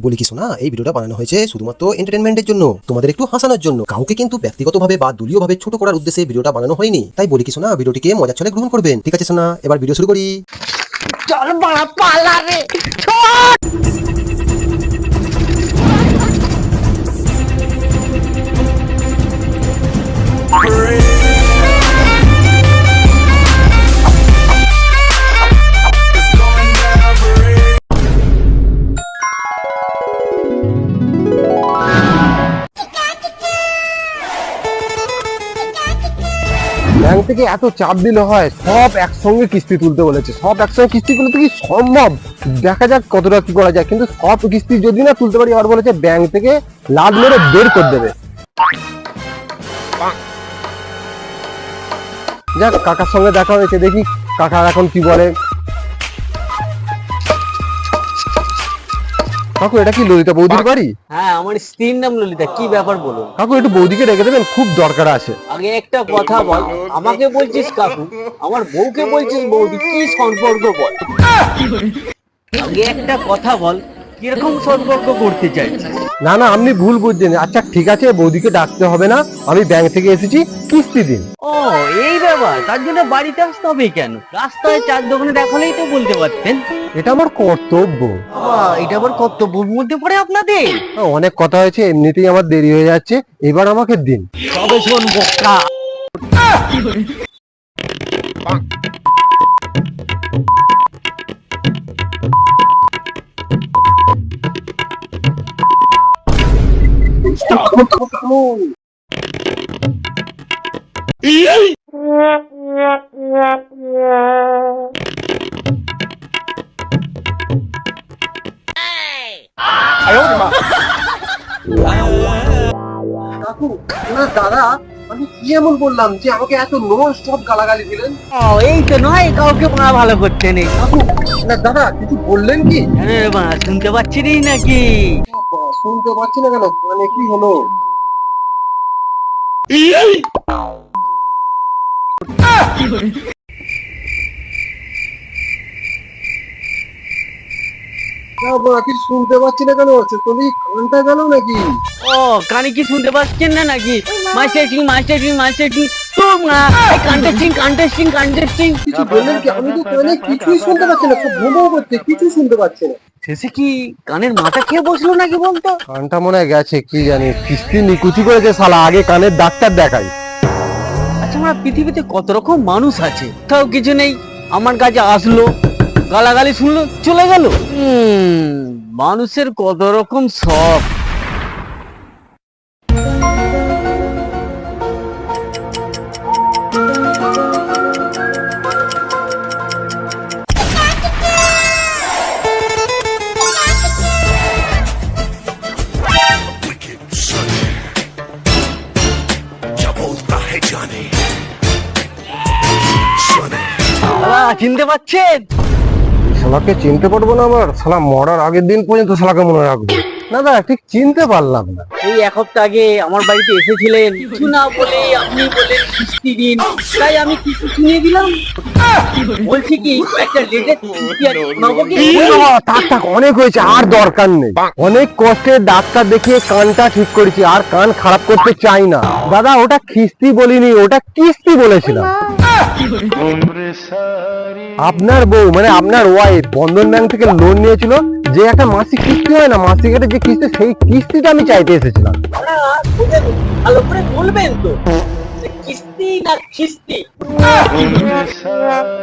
বলি কি শোনা, এই ভিডিওটা বানানো হয়েছে শুধুমাত্র এন্টারটেনমেন্টের জন্য, তোমাদের একটু হাসানোর জন্য। কাউকে কিন্তু ব্যক্তিগতভাবে বা দলীয়ভাবে ছোট করার উদ্দেশ্যে ভিডিওটা বানানো হয়নি। তাই বলি কি শোনা, ভিডিওটিকে মজার ছলে গ্রহণ করবেন। ঠিক আছে শোনা, এবার ভিডিও শুরু করি। চল বড়া পালা রে। ব্যাংক থেকে এত চাপ দিলে হয়? সব একসঙ্গে কিস্তি তুলতে বলেছে, সব একসঙ্গে কিস্তি তুলতে কি সম্ভব? দেখা যাক কতটা কি করা যায়, কিন্তু সব কিস্তি যদি না তুলতে পারি, আর বলেছে ব্যাংক থেকে লাদ মেরে বের করে দেবে। যাক, কাকার সঙ্গে দেখা হয়েছে, দেখি কাকা এখন কি বলে। কাকু, এটা কি ললিতা বৌদির বাড়ি? হ্যাঁ, আমার স্ত্রীর নাম ললিতা। কি ব্যাপার বলুন? কাকু, একটু বৌদিকে রেখে দেবেন, খুব দরকার আছে। আগে একটা কথা বল, আমাকে বলছিস কাকু, আমার বউকে বলছিস বৌদি, কি সম্পর্ক বল? আগে একটা কথা বল, কিরকম সম্পর্ক করতে চাইছিস? না না, আপনি ভুল বুঝছেন। আচ্ছা ঠিক আছে, বৌদিকে ডাকতে হবে না, আমি ব্যাংক থেকে এসেছি, কিস্তি দিন। ও, এই ব্যাপার, তার জন্য বাড়িতে আসতে হবে কেন? রাস্তায় চার দোকানে দেখালেই তো বলতে পারতেন। এটা আমার কর্তব্য। এটা আবার কর্তব্যের মধ্যে পড়ে আপনাদের? অনেক কথা হয়েছে, এমনিতেই আমার দেরি হয়ে যাচ্ছে, এবার আমাকে দিন। তবে শোন বোকা, কাকু, না দাদা, আমি কি এমন বললাম যে আমাকে এত নন স্টপ গালাগালি দিলেন? এই তো নয়, কাউকে মারা ভালো করতে নেই। কাকু, না দাদা, কিছু বললেন কি? শুনতে পাচ্ছি নাকি? শুনতে পাচ্ছি না কেন, মানে কি হলো? কিছু শুনতে পাচ্ছি না কেন? তুমি কানটা গেল নাকি? ও, কানে কি শুনতে পাচ্ছেন না নাকি? মাস্টার কান্টেস্টিং। কিছু বললেন কি? আমি তো কানে কিছুই শুনতে পাচ্ছি না, খুব ঘুমো করছে, কিছু শুনতে পাচ্ছি না। শেষে কি কানের মাথা খেয়ে বসলো নাকি বলতো? কানটা মনে হয় গেছে, কি জানি, কিস্তি নিকুচি করেছে শালা, আগে কানের ডাক্তার দেখাই। আচ্ছা, আমার পৃথিবীতে কত রকম মানুষ আছে, তাও কিছু নেই, আমার কাছে আসলো, গালাগালি শুনলো, চলে গেল। মানুষের কত রকম শখ। চিনতে পাচ্ছেন? শালাকে চিনতে পারবো না? আবার শালা মরার আগের দিন পর্যন্ত শালাকে মনে রাখবো না। দাদা, ঠিক চিনতে পারলাম না। এই এক সপ্তাহ আগে আমার বাড়িতে এসেছিলেন, কিছু না বলে আপনি বলেন কিস্তি দিন, তাই আমি কিস্তি শুনিয়ে দিলাম। বলছি কি, একটা লেটেস্ট কিস্তি আছে, শোনাবো কি? থাক, অনেক হয়েছে, আর দরকার নেই। অনেক কষ্টে ডাক্তার দেখিয়ে কানটা ঠিক করেছি, আর কান খারাপ করতে চাই না। দাদা, ওটা কিস্তি বলিনি, ওটা কিস্তি বলেছিলাম। আপনার বউ মানে আপনার ওয়াইফ বন্ধন ব্যাংক থেকে লোন নিয়েছিল, যে একটা মাসিক কিস্তি হয় না, মাসিক একটা যে কিস্তি, সেই কিস্তিটা আমি চাইতে এসেছিলাম। ভালো করে বলবেন তো, কিস্তি না খিস্তি?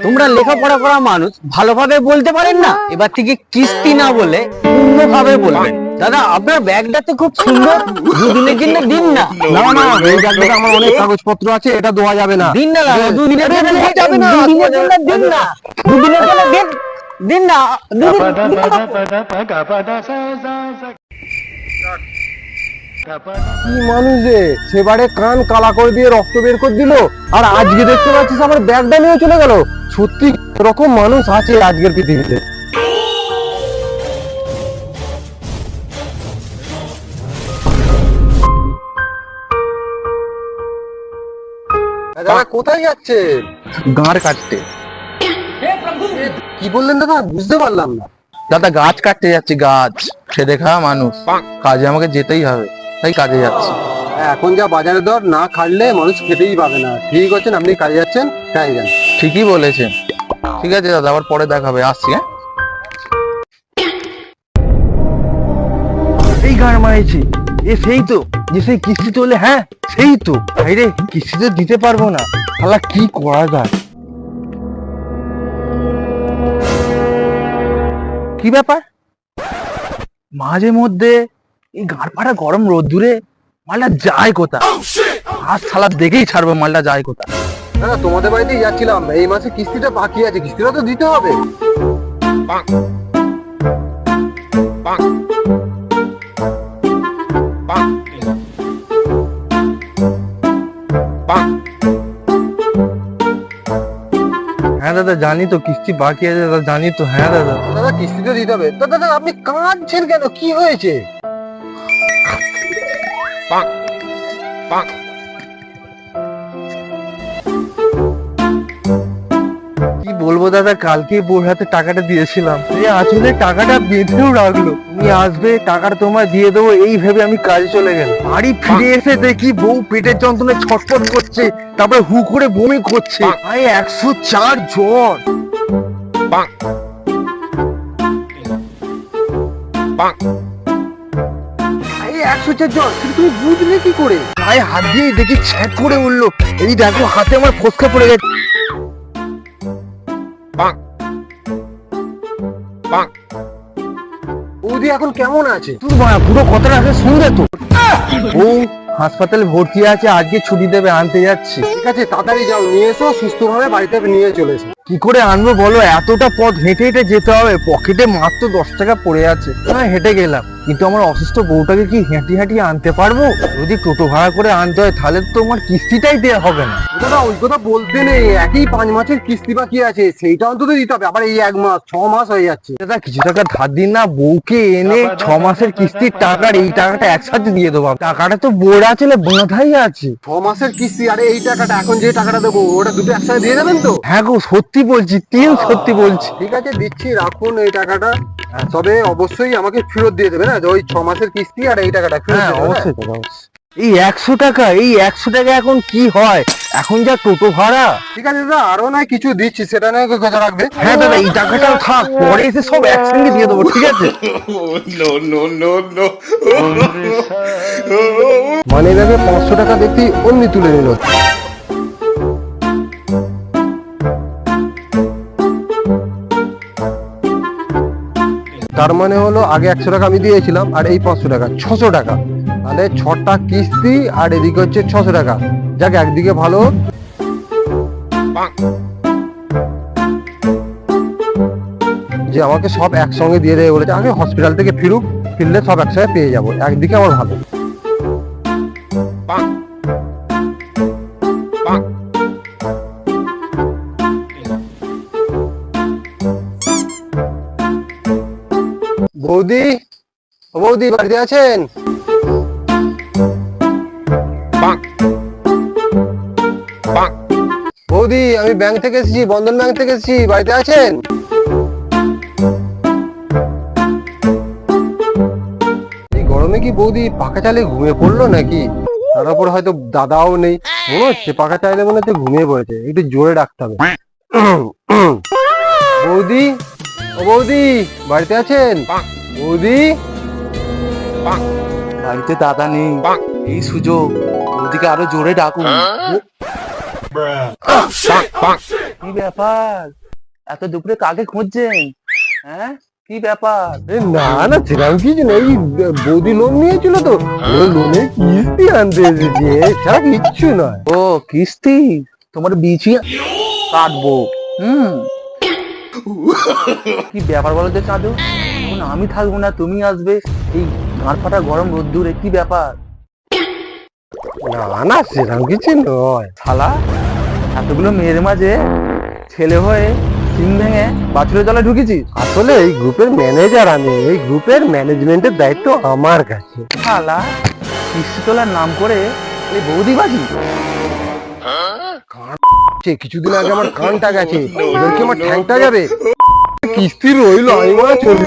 তোমরা লেখাপড়া করা মানুষ, ভালোভাবে বলতে পারেন না? এবার থেকে কিস্তি না বলে অন্যভাবে বলবেন। দাদা, আপনার ব্যাগটা তো খুব সুন্দর, দুদিনের জন্য দিন না। না না, এই ব্যাগটাতে আমার অনেক কাগজপত্র আছে, এটা দেওয়া যাবে না। দিন না, দুদিনের জন্য যাবে না, দুদিনের জন্য দিন না, দুদিনের জন্য দিন না। কি মানুষ যে, সেবারে কান কালা করে দিয়ে রক্ত বের করে দিল, আর আজকে দেখতে পাচ্ছিস আমার ব্যাগটা নিয়ে চলে গেল। সত্যি এরকম মানুষ আছে আজকের পৃথিবীতে। দাদা, কোথায় যাচ্ছে? গাঁড় কাটতে। কি বললেন দাদা? বুঝতে পারলাম না। দাদা গাছ কাটতে যাচ্ছি, গাছ খেটে খাওয়া মানুষ, কাজে আমাকে যেতেই হবে, তাই কাজে যাচ্ছি। এখন যা বাজারের দর, না খাটলে মানুষ খেতেই পাবে না। ঠিক আছেন, আপনি কাজে যাচ্ছেন, কাজে যান। ঠিকই বলেছেন। ঠিক আছে দাদা, আবার পরে দেখা হবে, আসছি। হ্যাঁ, এই গান মারাইছি, এ সেই তো যে সেই কিস্তি তোলে। হ্যাঁ সেই তো। রে কিস্তি তো দিতে পারবো না, শালা কি করা যায়? কি ব্যাপার, মাঝে মধ্যে এই গাঁড় ফাটা গরম রোদ্দুরে মালটা যায় কোথা? আজ শালা দেখেই ছাড়বো মালটা যায় কোথা। দাদা তোমাদের বাড়িতেই যাচ্ছিলাম, এই মাসে কিস্তিটা বাকি আছে, কিস্তিটা তো দিতে হবে। হ্যাঁ দাদা জানি তো কিস্তি বাকি আছে, দাদা জানি তো। হ্যাঁ দাদা। দাদা কিস্তি তো দিতে হবে। তো দাদা আপনি কাঁদছেন কেন, কি হয়েছে? কি বলবো দাদা, কালকে বোর হাতে টাকাটা দিয়েছিলাম, এই আঁচলে টাকাটা বেঁধেও রাখলো। তুমি আসবে, টাকাটা তোমায় দিয়ে দেবো, এই ভেবে আমি কাজে চলে গেলাম। বাড়ি ফিরে এসে দেখি বউ পেটের যন্ত্রণায় ছটফট করছে, তারপরে হু করে বমি করছে। আরে 104 জ্বর। এই 104 জন, কিন্তু তুমি বুঝলে কি করে? গায়ে হাত দিয়ে দেখি ছ্যাঁক করে উঠলো, এই দেখো হাতে আমার ফসকা পড়ে গেছে। বৌদি এখন কেমন আছে? তুই পুরো কথাটা আগে শুনবে তো। ও হাসপাতালে ভর্তি আছে, আজকে ছুটি দেবে, আনতে যাচ্ছি। ঠিক আছে, তাড়াতাড়ি যাও, নিয়ে এসো, সুস্থভাবে বাড়িতে নিয়ে চলে এসো। কি করে আনবো বলো, এতটা পথ হেঁটে হেঁটে যেতে হবে, পকেটে মাত্র 10 টাকা পড়ে আছে। হ্যাঁ হেঁটে গেলাম, কিন্তু আমার অসুস্থ বউটাকে কি হেঁটে হেঁটে আনতে পারবো? যদি টোটো ভাড়া করে আনতে হয় তাহলে তো তোমার কিস্তিটাই দেওয়া হবে না। দাদা ওই কথা বলতে নেই, একই 5 মাসের কিস্তি বাকি আছে, সেইটা অন্তত দিতে হবে। আবার এই 1 মাস, 6 মাস হয়ে যাচ্ছে। দাদা কিছু টাকা ধার দিন না, বউকে এনে 6 মাসের কিস্তির টাকার এই টাকাটা একসাথে দিয়ে দেবো। টাকাটা তো বোড়া চলে বাঁধাই আছে। 6 মাসের কিস্তি, আরে এই টাকাটা এখন যে টাকাটা দেবো ওটা দুটো একসাথে দিয়ে দেবেন তো? হ্যাঁ গো সত্যি বলছি, সত্যি বলছি। ঠিক আছে দিচ্ছি, রাখুন এই টাকাটা। তবে অবশ্যই আমাকে ফেরত দিয়ে দেবে না, ওই 6 মাসের কিস্তি আর এই টাকাটা ফেরত হ্যাঁ দেবে, অবশ্যই দাদা, অবশ্যই। এই 100 টাকা, এই 100 টাকা এখন কি হয়, এখন যা টোটো ভাড়া। ঠিক আছে দাদা, আরো নয় কিছু দিচ্ছি, সেটা নয় কথা রাখবে। হ্যাঁ দাদা এই টাকাটাও থাক, পরে এসে সব একসঙ্গে দিয়ে দেবো, ঠিক আছে? মানে ব্যাগে 500 টাকা দেখি অমনি তুলে নিল। তার মানে হলো আগে 100 টাকা আমি দিয়েছিলাম, আর এই 500 টাকা 600 টাকা, তাহলে 6টা কিস্তি, আর এদিকে হচ্ছে 600 টাকা। যাক একদিকে ভালো, যে আমাকে সব একসঙ্গে দিয়ে দেবে বলেছে। আগে হসপিটাল থেকে ফিরলে সব একসঙ্গে পেয়ে যাবো, একদিকে আমার ভালো। বৌদি, ও বৌদি বাড়িতে আছেন? বৌদি আমি ব্যাংক থেকে এসেছি, বন্ধন ব্যাংক থেকে এসেছি, বাড়িতে আছেন? এই গরমে কি বৌদি পাখা চালিয়ে ঘুমিয়ে পড়লো নাকি? তার উপর হয়তো দাদাও নেই, মনে হচ্ছে পাখা চাইলে মনে হচ্ছে ঘুমিয়ে পড়েছে, একটু জোরে ডাকতে হবে। বৌদি, ও বৌদি বাড়িতে আছেন? বৌদি, বাড়িতে দাদা নেই, এই সুযোগ, ওদিকে আরো জোরে ডাকুন। কি ব্যাপার, এত দুপুরে কাকে খুঁজছেন? হ্যাঁ কি ব্যাপার? এ না না সেরকম কিছু নেই, বৌদি লোন নিয়েছিল তো, লোনের কিস্তি আনতে এসেছি, এছাড়া কিচ্ছু নয়। ও কিস্তি, তোমার বিছিয়ে কাটবো। কি ব্যাপার বলো তো চাঁদু, এখন আমি থাকবো না, তুমি আসবে, এই গাঁট ফাটা গরম রোদ্দুরে, কি ব্যাপার? না না সেরকম কিছু নয়। শালা এতগুলো মেয়ের মাঝে ছেলে হয়ে সিং ভেঙে বাছুরের জলে ঢুকেছি। আসলে এই গ্রুপের ম্যানেজার আমি, এই গ্রুপের ম্যানেজমেন্টের দায়িত্ব আমার কাছে। শালা কিস্তি তোলার নাম করে এই বৌদিবাজি। কিছুদিন আগে আমার কানটা গেছে, এবার কি আমার ঠ্যাংটা যাবে? কিস্তি রইলো, আমি মনে হয় চলে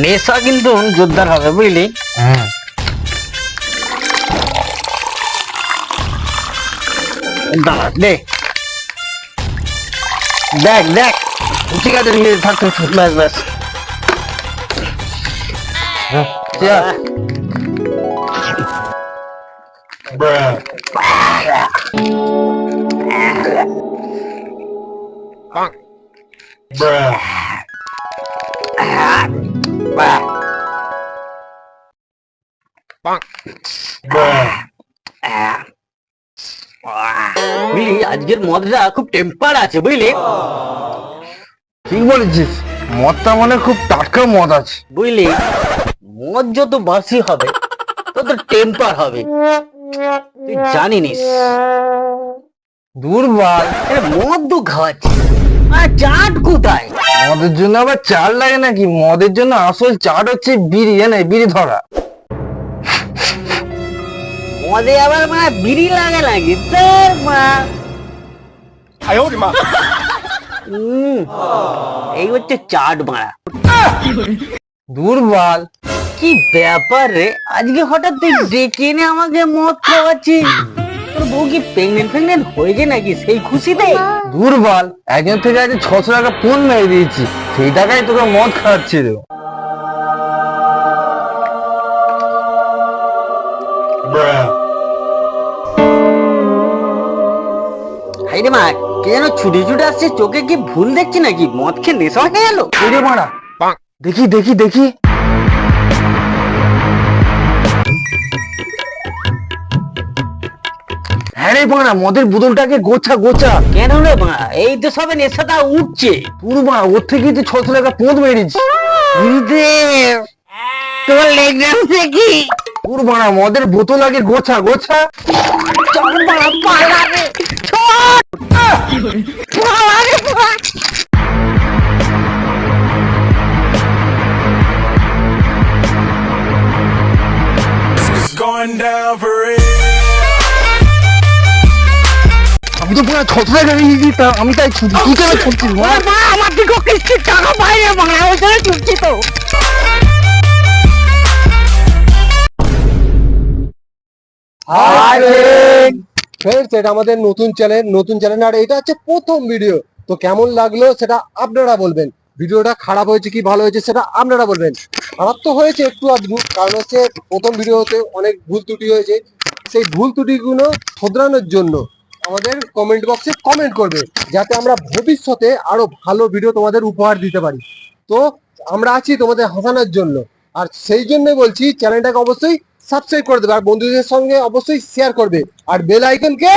নেশা কিন্তু জোরদার হবে বুঝলি। হ্যাঁ দাঁড়া দে, দেখ দেখ, ঠিক আছে ঠিক আছে, থাক থাক, থাক, ব্যাস ব্যাস। চেয়ার। বুঝলি আজকের মদটা খুব টেম্পার আছে বুঝলি। ঠিক বলেছিস, মদটা মানে খুব টাটকা মদ আছে। বুঝলি মদ যত বাসি হবে তত টেম্পার হবে, তুই জানিনিস। দুর্বল মদ তো খাওয়াচ্ছি আর চাট কোথায়? মদের জন্য আবার চাল লাগে নাকি? মদের জন্য আসল চাট হচ্ছে বিড়ি, জানে বিড়ি ধরা। মদে আবার মা বিড়ি লাগে নাকি তোর মা? এই হচ্ছে চাট মারা। দুর্বল কি ব্যাপার রে, আজকে হঠাৎ তুই ডেকে এনে আমাকে মদ খাওয়াচ্ছিস? তোর বউ কি প্রেগনেন্ট হয়েছে নাকি সেই খুশিতে? দুর্বল, একজন থেকে আজ 600 টাকা ফোন মেরে দিয়েছি, সেই টাকায় তোকে মদ খাওয়াচ্ছি রে। হাই রে মা, কে যেন ছুটে ছুটে আসছে, চোখে কি ভুল দেখছি নাকি? মদ খেয়ে নেশা হয়ে গেল। ওরে মারা, দেখি দেখি দেখি। হ্যাঁ রে মারা, মদের বোতলটাকে গোছা গোছা। কেন রে মা, এই তো সবে নেশাটা উঠছে। তোর মা ওর থেকে তুই 600 টাকা পোঁত মেরেছিস। গুরুদেব, তোর লেগেছে কি? তোর মারা মদের বোতল আগে গোছা গোছা। চল মারা, পালা রে, ছোট পালা রে মা। Going down for real. আমি তো পুরো 600 টাকা দিয়ে দিতাম, আমি তাই ছুটি, তুই কেন ছুটছিস মা? মা আমার দিকে কিস্তির টাকা বাইরে মা, ওই জন্য ছুটছি তো। ফ্রেন্ডস, এটা আমাদের নতুন চ্যানেল আর এটা হচ্ছে প্রথম ভিডিও। তো কেমন লাগলো সেটা আপনারা বলবেন, ভিডিওটা খারাপ হয়েছে কি ভালো হয়েছে সেটা আপনারা বলবেন। খারাপ তো হয়েছে একটু আধটু, কারণ হচ্ছে প্রথম ভিডিওতে অনেক ভুল ত্রুটি হয়েছে। সেই ভুল ত্রুটিগুলো শোধরানোর জন্য আমাদের কমেন্ট বক্সে কমেন্ট করবে, যাতে আমরা ভবিষ্যতে আরো ভালো ভিডিও তোমাদের উপহার দিতে পারি। তো আমরা আছি তোমাদের হাসানোর জন্য, আর সেই জন্য বলছি চ্যানেলটাকে অবশ্যই সাবস্ক্রাইব করে দেবে, আর বন্ধুদের সঙ্গে অবশ্যই শেয়ার করবে, আর বেল আইকনকে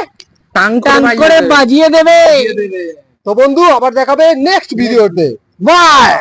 টাং টাং করে বাজিয়ে দেবে। তো বন্ধু, আবার দেখাবে নেক্সট ভিডিওতে। বাই।